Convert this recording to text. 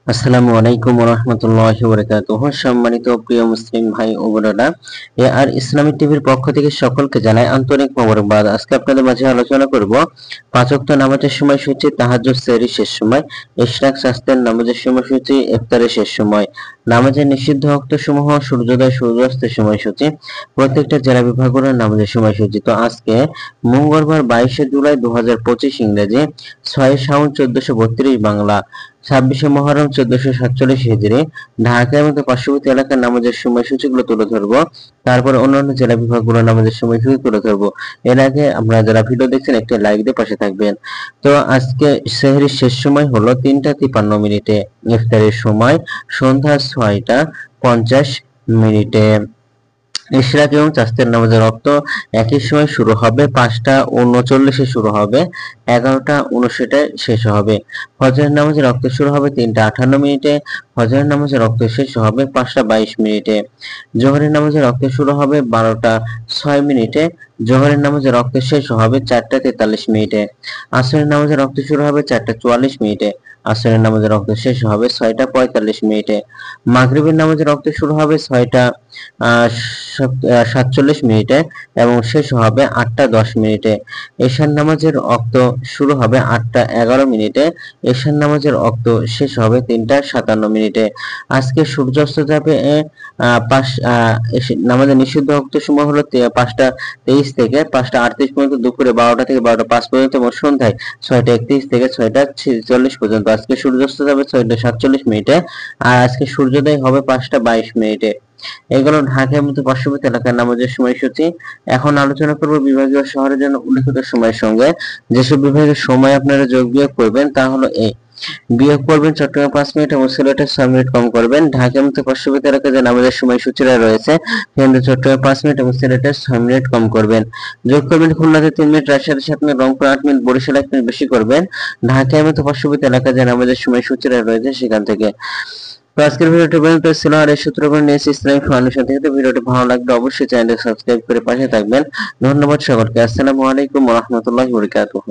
আসসালামু আলাইকুম ওয়া রাহমাতুল্লাহি ওয়া বারাকাতুহু। সম্মানিত প্রিয় মুসলিম ভাই ও বোনেরা, আর ইসলামিক টিভির পক্ষ থেকে সকলকে জানাই আন্তরিক মোবারকবাদ। আজকে আপনাদের মাঝে আলোচনা করব পাঁচ ওয়াক্ত নামাজের সময়সূচি, তাহাজ্জুদ, সেহরি শেষ সময়, ইশরাক, শাস্তের নামাজের সময়সূচি, ইফতারের শেষ সময়, নামাজের নিষিদ্ধ ওয়াক্তসমূহ, সূর্যোদয় সূর্যাস্তের সময়সূচি, প্রত্যেকটা জেলা বিভাগের নামাজের সময়সূচি। তো আজকে মঙ্গলবার 22শে জুলাই 2025 ইংরেজি, 6 শাওন 1432 বাংলা, 26শে মহরম 1447 হিজরি, ঢাকার মতো পার্শ্ববর্তী এলাকার নামাজের সময়সূচিগুলো তুলে ধরবো। তারপর অন্যান্য জেলা বিভাগগুলোর নামাজের সময়সূচি তুলে ধরবো। এর আগে আপনারা যারা ভিডিও দেখছেন একটি লাইক দিয়ে পাশে থাকবেন। তো আজকে সেহরির শেষ সময় হলো 3টা 53 মিনিটে, ইফতারের সময় সন্ধ্যা 6টা 50 মিনিটে। ইশরাক এবং চাস্তের নামাজের রক্ত একই সময় শুরু হবে, 5টা 39-এ শুরু হবে, 11টা 59-এ শেষ হবে। ফজরের নামাজের রক্ত শুরু হবে 3টা 58 মিনিটে, ফজরের নামাজের রক্ত শেষ হবে 5টা 22 মিনিটে। জোহরের নামাজের রক্ত শুরু হবে 12টা 6 মিনিটে, জোহরের নামাজের রক্ত শেষ হবে 4টা 43 মিনিটে। আসরের নামাজের রক্ত শুরু হবে 4টা 44 মিনিটে, আসরের নামাজের রক্ত শেষ হবে 6টা 45 মিনিটে। মাগরিবের নামাজের রক্ত শুরু হবে 6টা 47 মিনিটে এবং শেষ হবে 8টা 10 মিনিটে। এশার নামাজের রক্ত শুরু হবে 8টা 11 মিনিটে, এশার নামাজের রক্ত শেষ হবে 3টা 57 মিনিটে। আজকে সূর্যাস্ত যাবে নামাজের নিষিদ্ধ ওয়াক্ত সময় হলো 5টা 23 থেকে 5টা 38 পর্যন্ত, দুপুরে 12টা থেকে 12টা 5 পর্যন্ত এবং সন্ধ্যায় 6টা 31 থেকে 6টা 46 পর্যন্ত। আজকে সূর্যাস্ত যাবে 6টা 47 মিনিটে আর আজকে সূর্যোদয় হবে 5টা 22 মিনিটে। এগুলো ঢাকার মতো পার্শ্ববর্তী এলাকার নামাজের সময়সূচি। এখন আলোচনা করব বিভাগীয় শহরের জন্য উল্লেখিত সময়ের সঙ্গে। যেসব বিভাগের সময় আপনারা যোগ বিয়োগ করবেন তা হলো এই: বিয়োগ করবেন চট্টগ্রাম 5 মিনিট এবং সিলেটে 6 মিনিট কম করবেন। ঢাকার মতো পার্শ্ববর্তী এলাকায় যে নামাজের সময়সূচিরা রয়েছে সেখানে চট্টগ্রাম 5 মিনিট এবং সিলেটে 6 মিনিট কম করবেন। যোগ করবেন খুলনাতে 3 মিনিট, রাজশাহীতে 7 মিনিট, রংপুর 8 মিনিট, বরিশালে 1 মিনিট বেশি করবেন। ঢাকার মতো পার্শ্ববর্তী এলাকায় যে নামাজের সময়সূচিরা রয়েছে সেখান থেকে। তো আজকের ভিডিওটি পর্যন্ত ছিল, আর এই সূত্র করে নিয়েছি ইসলামিক ফাউন্ডেশন থেকে। তো ভিডিওটি ভালো লাগলে অবশ্যই চ্যানেলটি সাবস্ক্রাইব করে পাশে থাকবেন। ধন্যবাদ সকলকে। আসসালামু আলাইকুম ওয়া রাহমাতুল্লাহি ওয়া বারাকাতুহু।